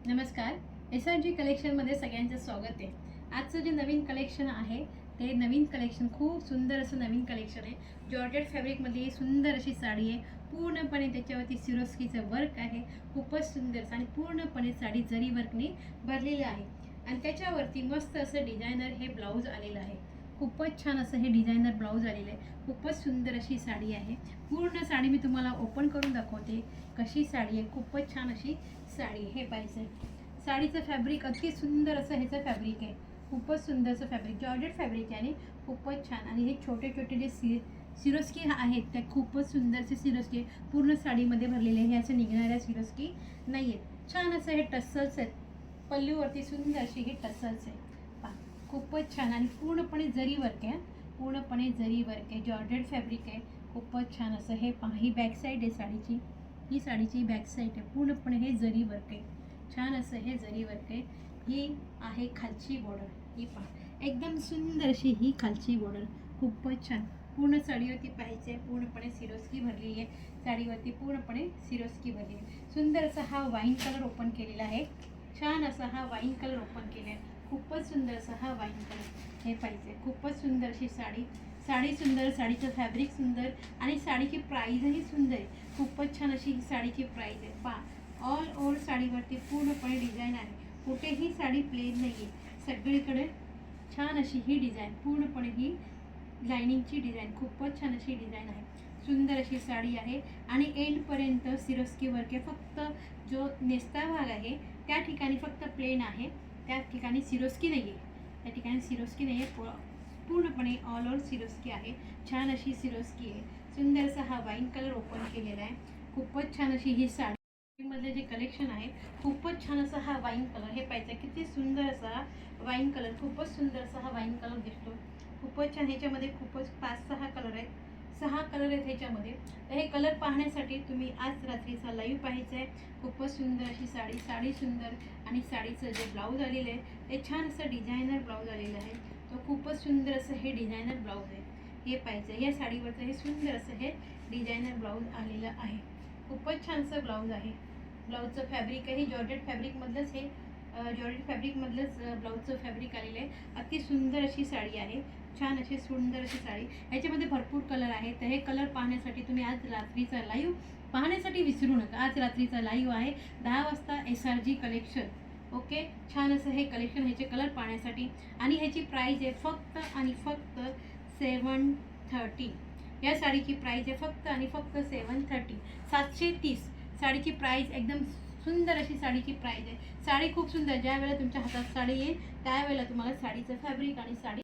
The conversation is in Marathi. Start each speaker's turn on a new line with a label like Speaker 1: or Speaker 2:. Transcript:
Speaker 1: नमस्कार. SRG कलेक्शनमध्ये सगळ्यांचं स्वागत आहे. आजचं जे नवीन कलेक्शन आहे ते नवीन कलेक्शन खूप सुंदर असं नवीन कलेक्शन आहे. जॉर्जेट फॅब्रिकमध्ये सुंदर अशी साडी आहे. पूर्णपणे त्याच्यावरती सिरोस्कीचं वर्क आहे. खूपच सुंदर आणि पूर्णपणे साडी जरी वर्कने भरलेलं आहे आणि त्याच्यावरती मस्त असं डिझायनर हे ब्लाऊज आलेलं आहे. खूपच छान असं हे डिझायनर ब्लाऊज आलेलं आहे. खूपच सुंदर अशी साडी आहे. पूर्ण साडी मी तुम्हाला ओपन करून दाखवते कशी साडी आहे. खूपच छान अशी साडी हे पाहिजे. साडीचं फॅब्रिक अति सुंदर असं ह्याचं फॅब्रिक आहे. खूपच सुंदर असं फॅब्रिक जॉर्जेट फॅब्रिक आहे आणि खूपच छान. आणि हे छोटे छोटे जे सिरोस्की आहेत त्या खूपच सुंदरसे सिरोस्की पूर्ण साडीमध्ये भरलेले हे असं निघणाऱ्या सिरोस्की नाही आहेत. छान असं हे टस्सल्स आहेत. पल्लूवरती सुंदर अशी ही टस्सल्स आहे. पहा खूपच छान आणि पूर्णपणे जरी वर्क आहे. पूर्णपणे जरी वर्क आहे. जॉर्जेट फॅब्रिक आहे. खूपच छान असं हे पहा. ही बॅक साईड आहे साडीची. ही साडीची बॅक साईड आहे. पूर्णपणे हे जरी वर्क आहे. छान असं हे जरी वर्क आहे. ही आहे खालची बॉर्डर. ही पहा एकदम सुंदर अशी ही खालची बॉर्डर. खूपच छान. पूर्ण साडीवरती पाहायचे पूर्णपणे सिरोस्की भरलेली आहे. साडीवरती पूर्णपणे सिरोस्की भरली आहे. सुंदर असा हा वाईन कलर ओपन केलेला आहे. छान असा हा वाईन कलर ओपन केला आहे. खूपच सुंदर असा हा वाईन कलर हे पाहिजे. खूपच सुंदर अशी साडी. साडी सुंदर, साडीचं फॅब्रिक सुंदर आणि साडीची प्राईजही सुंदर आहे. खूपच छान अशी ही साडीची प्राईज आहे. पहा ऑल ओव्हर साडीवरती पूर्णपणे डिझाईन आहे. कुठेही साडी प्लेन नाही आहे. सगळीकडे छान अशी ही डिझाईन पूर्णपणे ही लाइनिंगची डिझाईन खूपच छान अशी डिझाईन आहे. सुंदर अशी साडी आहे आणि एंडपर्यंत सिरोस्की वर्क आहे. फक्त जो नेस्ता भाग आहे त्या ठिकाणी फक्त प्लेन आहे. त्या ठिकाणी सिरोस्की नाही आहे. त्या ठिकाणी सिरोस्की नाही आहे. पूर्णपणे ऑल ओव्हर सिरोस्की आहे. छान अशी सिरोस्की आहे. सुंदर असा हा वाईन कलर ओपन केलेला आहे. खूपच छान अशी ही साडी मधले जे कलेक्शन आहे खूपच छान असा हा वाईन कलर हे पाहिजे. किती सुंदर असा वाईन कलर. खूपच सुंदर असा हा वाईन कलर दिसतो. खूपच छान. ह्याच्यामध्ये खूपच 5-6 कलर आहेत. 6 कलर आहेत ह्याच्यामध्ये. तर हे कलर पाहण्यासाठी तुम्ही आज रात्रीचा लाईव्ह पाहायचं आहे. खूपच सुंदर अशी साडी. साडी सुंदर आणि साडीचं जे ब्लाऊज आलेलं आहे ते छान असं डिझायनर ब्लाऊज आलेलं आहे. तो खूपच सुंदर असं हे डिझायनर ब्लाऊज आहे. हे पाहिजे. या साडीवरचं हे सुंदर असं हे डिझायनर ब्लाऊज आलेलं आहे. खूपच छानसं ब्लाऊज आहे. ब्लाऊजचं फॅब्रिक आहे जॉर्जेट फॅब्रिकमधलंच हे जॉर्जेट फॅब्रिकमधलंच ब्लाऊजचं फॅब्रिक आलेलं आहे. अति सुंदर अशी साडी आहे. छान अशी सुंदर अशी साडी. ह्याच्यामध्ये भरपूर कलर आहे. तर हे कलर पाहण्यासाठी तुम्ही आज रात्रीचा लाईव्ह पाहण्यासाठी विसरू नका. आज रात्रीचा लाईव्ह आहे 10 वाजता SRG कलेक्शन. ओके. छान असं हे कलेक्शन ह्याचे कलर पाहण्यासाठी आणि ह्याची प्राईज आहे फक्त आणि फक्त 730. या साडीची प्राईज आहे फक्त आणि फक्त 730. 730 साडीची प्राईज. एकदम सुंदर अशी साडीची प्राईज आहे. साडी खूप सुंदर. ज्या वेळेला तुमच्या हातात साडी येईल त्यावेळेला तुम्हाला साडीचं फॅब्रिक आणि साडी